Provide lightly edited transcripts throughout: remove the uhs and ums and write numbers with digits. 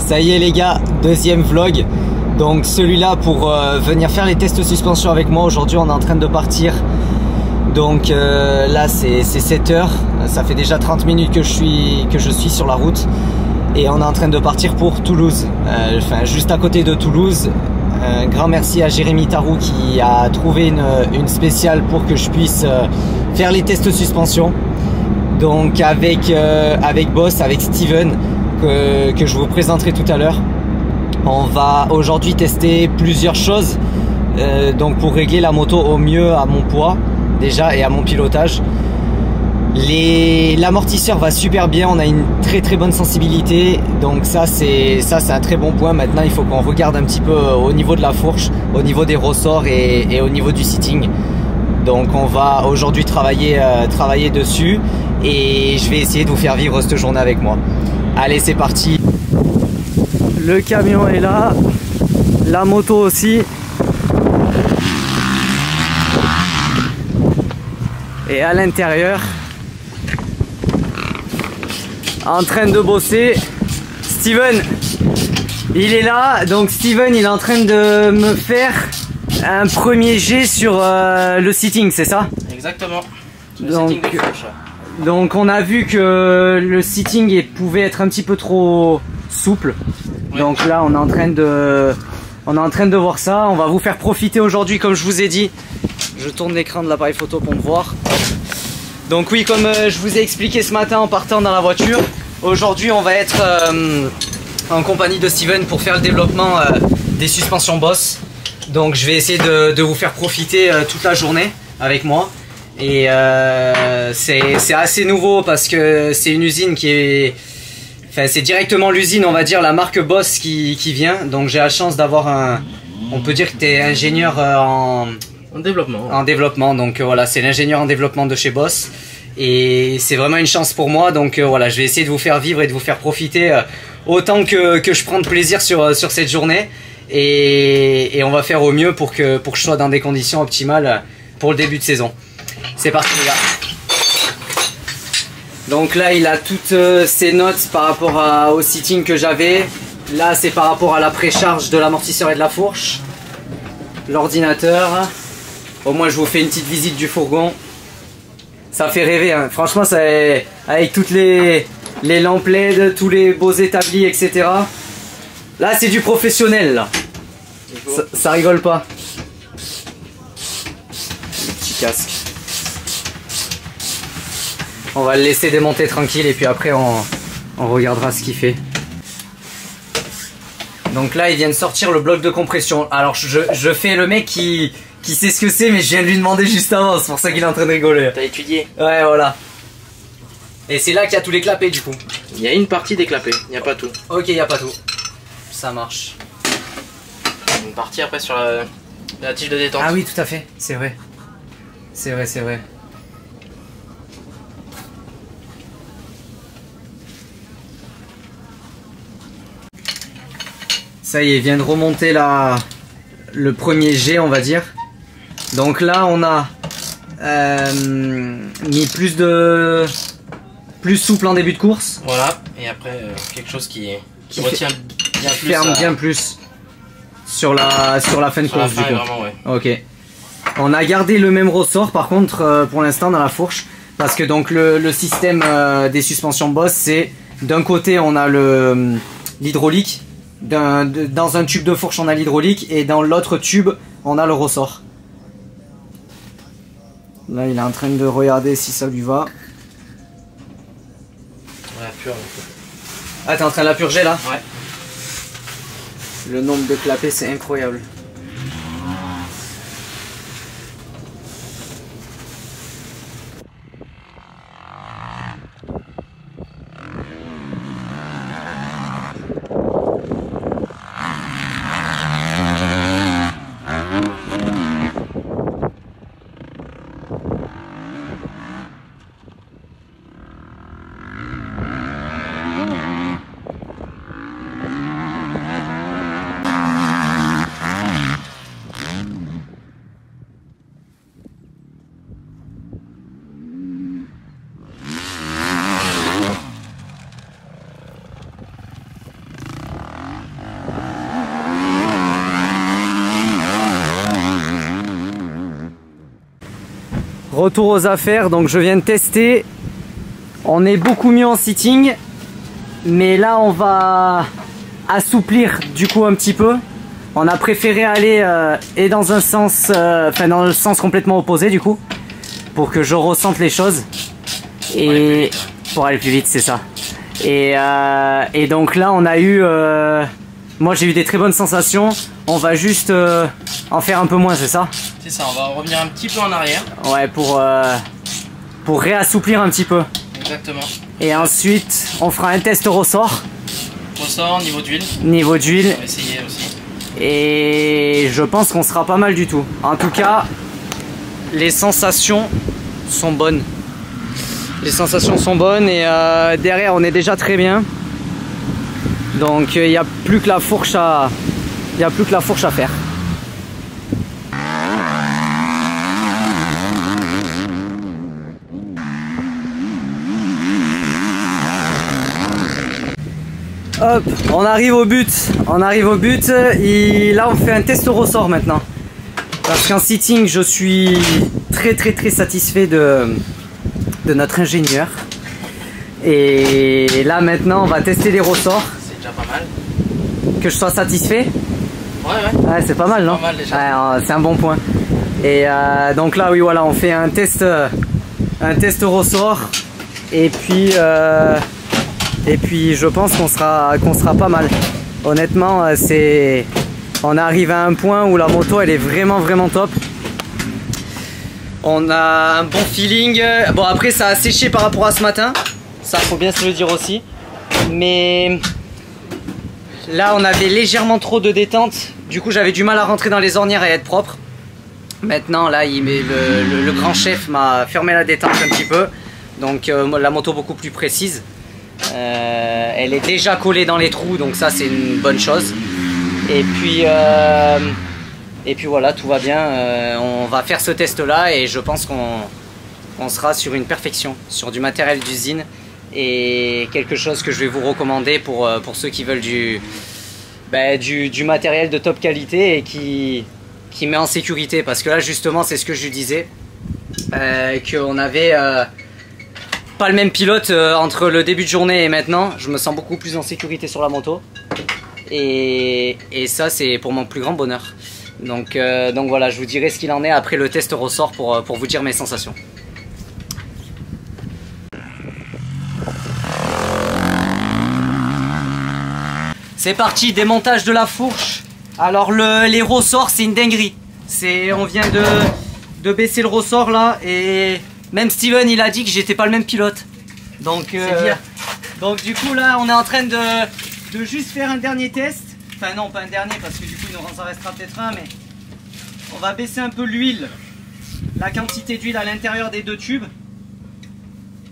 Ça y est les gars, deuxième vlog. Donc celui-là pour venir faire les tests suspension avec moi. Aujourd'hui on est en train de partir. Donc là c'est 7 heures. Ça fait déjà 30 minutes que je suis sur la route. Et on est en train de partir pour Toulouse. Enfin juste à côté de Toulouse. Un grand merci à Jérémy Tarou qui a trouvé une spéciale pour que je puisse faire les tests suspension. Donc avec Boss, avec Steven que je vous présenterai tout à l'heure. On va aujourd'hui tester plusieurs choses donc pour régler la moto au mieux à mon poids déjà et à mon pilotage. L'amortisseur va super bien, on a une très bonne sensibilité, donc ça c'est un très bon point. Maintenant il faut qu'on regarde un petit peu au niveau de la fourche, au niveau des ressorts et au niveau du seating. Donc on va aujourd'hui travailler dessus et je vais essayer de vous faire vivre cette journée avec moi. Allez c'est parti. Le camion est là, la moto aussi. Et à l'intérieur, en train de bosser, Steven, il est là. Donc Steven, il est en train de me faire un premier jet sur le seating, c'est ça? Exactement. Donc on a vu que le seating pouvait être un petit peu trop souple. Ouais. Donc là on est en train de voir ça. On va vous faire profiter aujourd'hui, comme je vous ai dit. Je tourne l'écran de l'appareil photo pour me voir. Donc oui, comme je vous ai expliqué ce matin en partant dans la voiture, aujourd'hui on va être en compagnie de Steven pour faire le développement des suspensions Boss. Donc je vais essayer de vous faire profiter toute la journée avec moi. Et c'est assez nouveau parce que c'est une usine qui est... Enfin c'est directement l'usine, on va dire, la marque Boss qui vient. Donc j'ai la chance d'avoir un... On peut dire que tu es ingénieur en développement. En développement, donc voilà, c'est l'ingénieur en développement de chez Boss. Et c'est vraiment une chance pour moi. Donc voilà, je vais essayer de vous faire vivre et de vous faire profiter autant que je prends de plaisir sur cette journée. Et on va faire au mieux pour que je sois dans des conditions optimales pour le début de saison. C'est parti les gars. Donc là il a toutes ses notes par rapport au seating que j'avais. Là c'est par rapport à la précharge de l'amortisseur et de la fourche. L'ordinateur. Au moins je vous fais une petite visite du fourgon. Ça fait rêver hein. Franchement ça, avec toutes les lampes LED, tous les beaux établis etc. Là c'est du professionnel là. Ça rigole pas. Le petit casque. On va le laisser démonter tranquille et puis après on regardera ce qu'il fait. Donc là il vient de sortir le bloc de compression. Alors je fais le mec qui sait ce que c'est, mais je viens de lui demander juste avant, c'est pour ça qu'il est en train de rigoler. T'as étudié? Ouais voilà. Et c'est là qu'il y a tous les clapets du coup. Il y a une partie des clapets, il n'y a pas tout. Ok, il n'y a pas tout. Ça marche. Une partie après sur la tige de détente. Ah oui tout à fait, c'est vrai. C'est vrai, c'est vrai. Ça y est, il vient de remonter le premier jet, on va dire. Donc là, on a mis plus souple en début de course. Voilà, et après quelque chose qui retient bien plus. Ferme bien plus sur la fin de course. Du coup. Vraiment, ouais. Ok. On a gardé le même ressort par contre pour l'instant dans la fourche. Parce que donc le système des suspensions Boss, c'est d'un côté on a l'hydraulique. Dans un tube de fourche on a l'hydraulique et dans l'autre tube on a le ressort. Là il est en train de regarder si ça lui va. Ouais, purge. Ah t'es en train de la purger là? Ouais. Le nombre de clapets c'est incroyable. Retour aux affaires, donc je viens de tester. On est beaucoup mieux en sitting. Mais là on va assouplir du coup un petit peu. On a préféré aller et dans un sens, enfin dans le sens complètement opposé du coup. Pour que je ressente les choses. Et pour aller plus vite, c'est ça. Et donc là on a eu... moi j'ai eu des très bonnes sensations. On va juste en faire un peu moins, c'est ça? C'est ça, on va revenir un petit peu en arrière. Ouais, pour réassouplir un petit peu. Exactement. Et ensuite on fera un test ressort. Ressort, niveau d'huile. Niveau d'huile. On va essayer aussi. Et je pense qu'on sera pas mal du tout. En tout cas, les sensations sont bonnes. Les sensations sont bonnes et derrière on est déjà très bien. Donc il n'y a plus que la fourche à faire. Hop, on arrive au but. On arrive au but. Et là on fait un test ressort maintenant. Parce qu'en sitting je suis très satisfait de notre ingénieur. Et là maintenant on va tester les ressorts. C'est déjà pas mal. Que je sois satisfait. Ouais, c'est pas mal, non? Ouais, c'est un bon point. Et donc là oui voilà, on fait un test ressort. Et puis je pense qu'on sera pas mal. Honnêtement, on arrive à un point où la moto elle est vraiment top. On a un bon feeling. Bon après ça a séché par rapport à ce matin. Ça faut bien se le dire aussi. Mais là on avait légèrement trop de détente. Du coup j'avais du mal à rentrer dans les ornières et à être propre. Maintenant là le grand chef m'a fermé la détente un petit peu. Donc la moto beaucoup plus précise. Elle est déjà collée dans les trous, donc ça c'est une bonne chose. Et puis voilà, tout va bien. On va faire ce test là et je pense qu'on sera sur une perfection, sur du matériel d'usine et quelque chose que je vais vous recommander pour ceux qui veulent du matériel de top qualité et qui met en sécurité. Parce que là justement c'est ce que je lui disais, qu'on avait pas le même pilote entre le début de journée et maintenant. Je me sens beaucoup plus en sécurité sur la moto. Et ça c'est pour mon plus grand bonheur. Donc voilà, je vous dirai ce qu'il en est après le test ressort pour vous dire mes sensations. C'est parti, démontage de la fourche. Alors les ressorts c'est une dinguerie. On vient de baisser le ressort là et même Steven il a dit que j'étais pas le même pilote. Donc du coup là on est en train de juste faire un dernier test. Enfin non pas un dernier parce que du coup il nous en restera peut-être un, mais on va baisser un peu l'huile, la quantité d'huile à l'intérieur des deux tubes.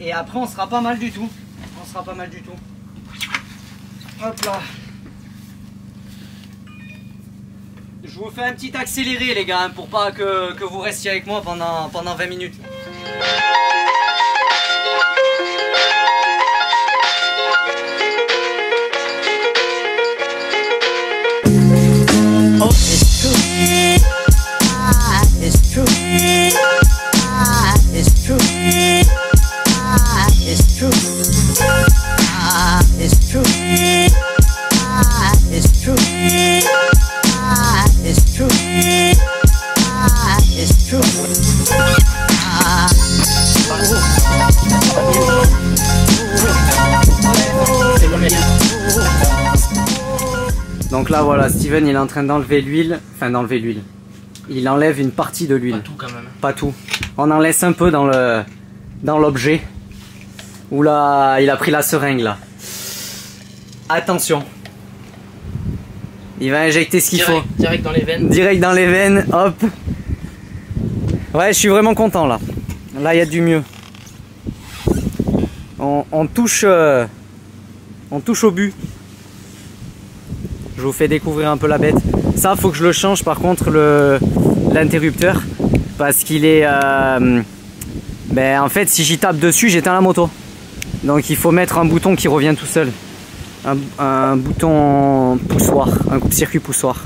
Et après on sera pas mal du tout. Hop là. Je vous fais un petit accéléré les gars, hein, pour pas que vous restiez avec moi pendant 20 minutes. Oh, it's true. It's true. It's true. It's true. It's true. It's true. It's true. It's true. Donc là voilà, Steven il est en train d'enlever l'huile, il enlève une partie de l'huile. Pas tout quand même. Pas tout. On en laisse un peu dans l'objet. Où là, il a pris la seringue là. Attention. Il va injecter ce qu'il faut. Direct dans les veines. Direct dans les veines, hop. Ouais, je suis vraiment content là. Là, il y a du mieux. On touche au but. Je vous fais découvrir un peu la bête. Ça, faut que je le change par contre l'interrupteur. Parce qu'il est... en fait, si j'y tape dessus, j'éteins la moto. Donc il faut mettre un bouton qui revient tout seul. Un bouton poussoir, un coupe-circuit poussoir.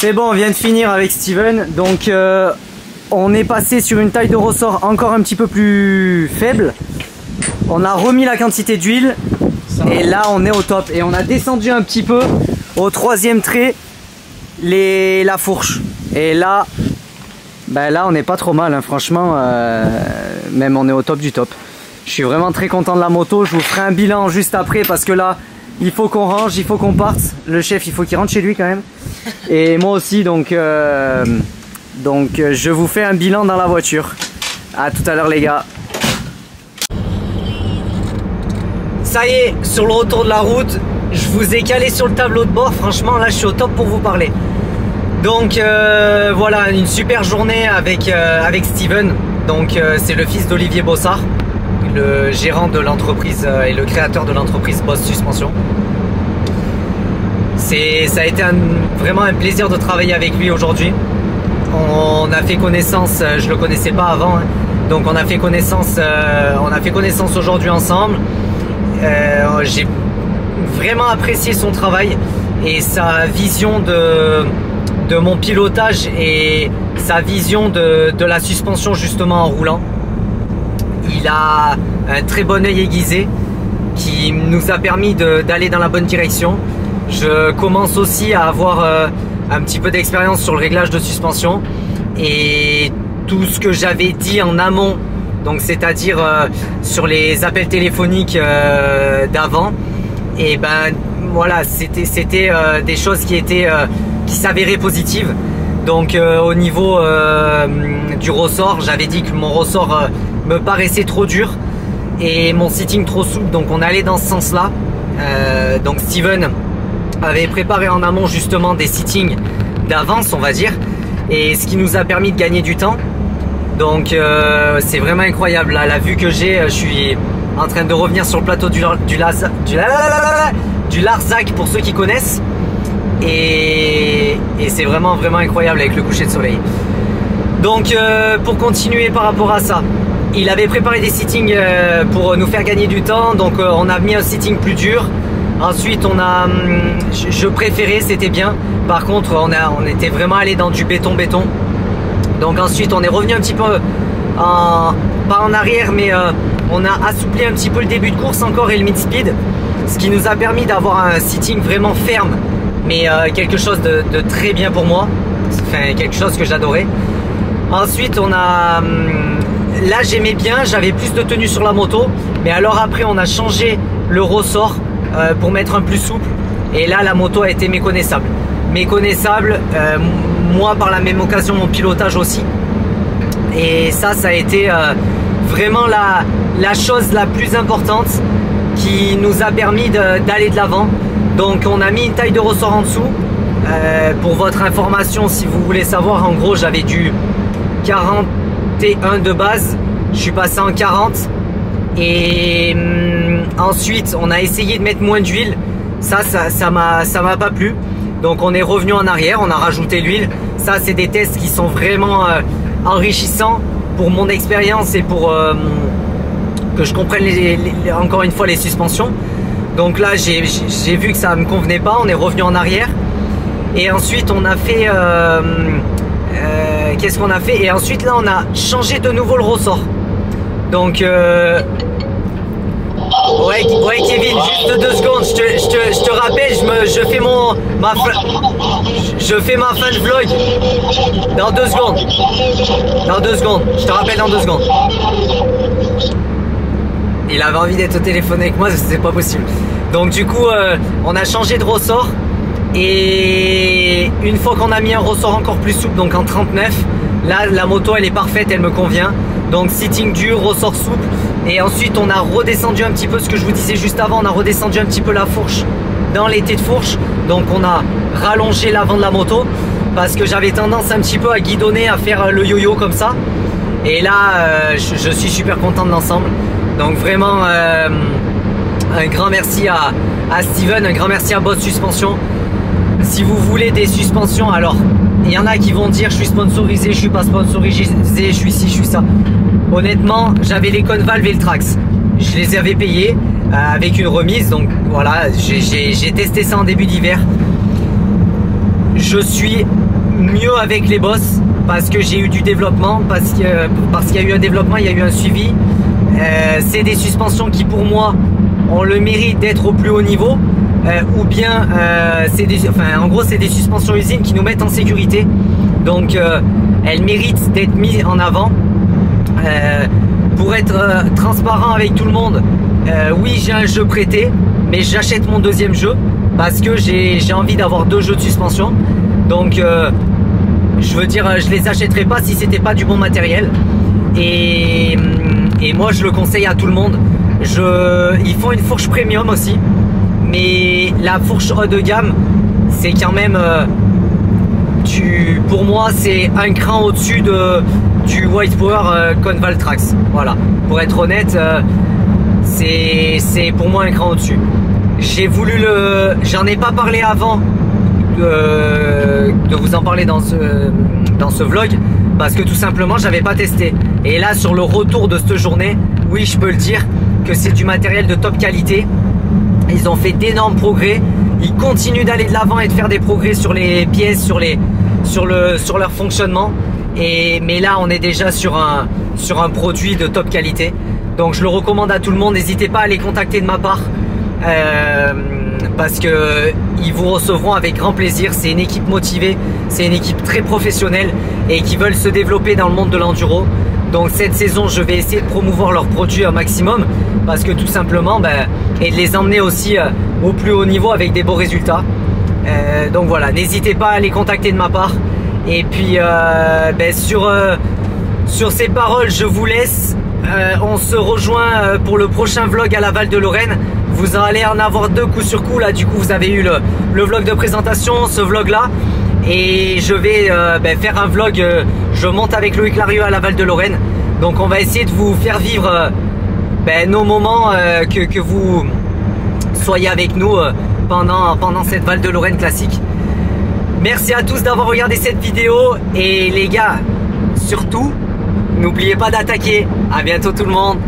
C'est bon, on vient de finir avec Steven. Donc on est passé sur une taille de ressort encore un petit peu plus faible. On a remis la quantité d'huile. Et là on est au top. Et on a descendu un petit peu au 3e trait la fourche. Et là, ben là on n'est pas trop mal, hein. Franchement, même on est au top du top. Je suis vraiment très content de la moto. Je vous ferai un bilan juste après parce que là il faut qu'on range, il faut qu'on parte. Le chef il faut qu'il rentre chez lui quand même. Et moi aussi, donc je vous fais un bilan dans la voiture. À tout à l'heure les gars. Ça y est, sur le retour de la route, je vous ai calé sur le tableau de bord. Franchement là je suis au top pour vous parler. Donc voilà, une super journée avec Steven. Donc c'est le fils d'Olivier Bossard, le gérant de l'entreprise et le créateur de l'entreprise Boss Suspension. Ça a été vraiment un plaisir de travailler avec lui aujourd'hui. On a fait connaissance, je le connaissais pas avant, hein. Donc on a fait connaissance aujourd'hui ensemble. J'ai vraiment apprécié son travail et sa vision de mon pilotage et sa vision de la suspension justement en roulant. Il a un très bon œil aiguisé qui nous a permis d'aller dans la bonne direction. Je commence aussi à avoir un petit peu d'expérience sur le réglage de suspension et tout ce que j'avais dit en amont, donc c'est-à-dire sur les appels téléphoniques d'avant, et ben voilà, c'était des choses qui s'avéraient positives. Donc au niveau du ressort, j'avais dit que mon ressort me paraissait trop dur et mon sitting trop souple, donc on allait dans ce sens là. Donc Steven avait préparé en amont justement des sittings d'avance, on va dire, et ce qui nous a permis de gagner du temps. Donc c'est vraiment incroyable. Là, la vue que j'ai, je suis en train de revenir sur le plateau du Larzac pour ceux qui connaissent, et c'est vraiment incroyable avec le coucher de soleil. Donc pour continuer par rapport à ça, il avait préparé des sittings pour nous faire gagner du temps. Donc on a mis un sitting plus dur. Ensuite je préférais, c'était bien. Par contre on était vraiment allé dans du béton. Donc ensuite on est revenu un petit peu pas en arrière, mais on a assoupli un petit peu le début de course encore et le mid speed, ce qui nous a permis d'avoir un sitting vraiment ferme, mais quelque chose de très bien pour moi, enfin quelque chose que j'adorais. Ensuite là j'aimais bien, j'avais plus de tenue sur la moto, mais alors après on a changé le ressort pour mettre un plus souple, et là la moto a été méconnaissable. Moi par la même occasion mon pilotage aussi, et ça a été vraiment la chose la plus importante qui nous a permis d'aller de l'avant. Donc on a mis une taille de ressort en dessous. Pour votre information, si vous voulez savoir, en gros j'avais du 41 de base, je suis passé en 40, et ensuite on a essayé de mettre moins d'huile. Ça m'a pas plu, donc on est revenu en arrière, on a rajouté l'huile. Ça c'est des tests qui sont vraiment enrichissants pour mon expérience et pour que je comprenne encore une fois les suspensions. Donc là j'ai vu que ça me convenait pas, on est revenu en arrière, et ensuite on a fait qu'est-ce qu'on a fait, et ensuite là on a changé de nouveau le ressort. Donc ouais Kevin, juste 2 secondes, je te rappelle, je fais ma fin de vlog dans 2 secondes. Je te rappelle dans 2 secondes. Il avait envie d'être au téléphone avec moi, c'était pas possible. Donc du coup on a changé de ressort, et une fois qu'on a mis un ressort encore plus souple, donc en 39, là la moto elle est parfaite, elle me convient. Donc sitting dur, ressort souple, et ensuite on a redescendu un petit peu ce que je vous disais juste avant, on a redescendu un petit peu la fourche dans l'été de fourche. Donc on a rallongé l'avant de la moto parce que j'avais tendance un petit peu à guidonner, à faire le yo-yo comme ça, et là je suis super content de l'ensemble. Donc vraiment un grand merci à Steven, un grand merci à Boss Suspension. Si vous voulez des suspensions, alors il y en a qui vont dire je suis sponsorisé, je suis pas sponsorisé, je suis ci, je suis ça. Honnêtement, j'avais les Convalve et le Trax, je les avais payés avec une remise, donc voilà, j'ai testé ça en début d'hiver. Je suis mieux avec les boss parce que j'ai eu du développement, parce qu'il y a eu un développement, il y a eu un suivi. C'est des suspensions qui pour moi ont le mérite d'être au plus haut niveau, ou bien en gros c'est des suspensions usines qui nous mettent en sécurité, donc elles méritent d'être mises en avant. Pour être transparent avec tout le monde, oui j'ai un jeu prêté, mais j'achète mon deuxième jeu parce que j'ai envie d'avoir 2 jeux de suspension. Donc je veux dire, je les achèterais pas si c'était pas du bon matériel. Et moi je le conseille à tout le monde. Ils font une fourche premium aussi, mais la fourche haut de gamme c'est quand même pour moi c'est un cran au-dessus du White Power Convaltrax. Voilà, pour être honnête, c'est pour moi un cran au-dessus. J'en ai pas parlé avant de vous en parler dans ce vlog, parce que tout simplement j'avais pas testé. Et là sur le retour de cette journée, oui je peux le dire que c'est du matériel de top qualité. Ils ont fait d'énormes progrès, ils continuent d'aller de l'avant et de faire des progrès sur les pièces, sur leur fonctionnement. Mais là on est déjà sur un produit de top qualité, donc je le recommande à tout le monde. N'hésitez pas à les contacter de ma part, parce que ils vous recevront avec grand plaisir. C'est une équipe motivée, c'est une équipe très professionnelle et qui veulent se développer dans le monde de l'enduro. Donc cette saison je vais essayer de promouvoir leurs produits un maximum, parce que tout simplement et de les emmener aussi au plus haut niveau avec des beaux résultats. Donc voilà, n'hésitez pas à les contacter de ma part. Et puis sur ces paroles je vous laisse. On se rejoint pour le prochain vlog à la Val-de-Lorraine. Vous allez en avoir 2 coup sur coup là. Du coup vous avez eu le vlog de présentation, ce vlog là, et je vais faire un vlog. Je monte avec Loïc Larieux à la Val-de-Lorraine. Donc on va essayer de vous faire vivre nos moments, que vous soyez avec nous pendant cette Val-de-Lorraine classique. Merci à tous d'avoir regardé cette vidéo, et les gars, surtout n'oubliez pas d'attaquer. À bientôt tout le monde.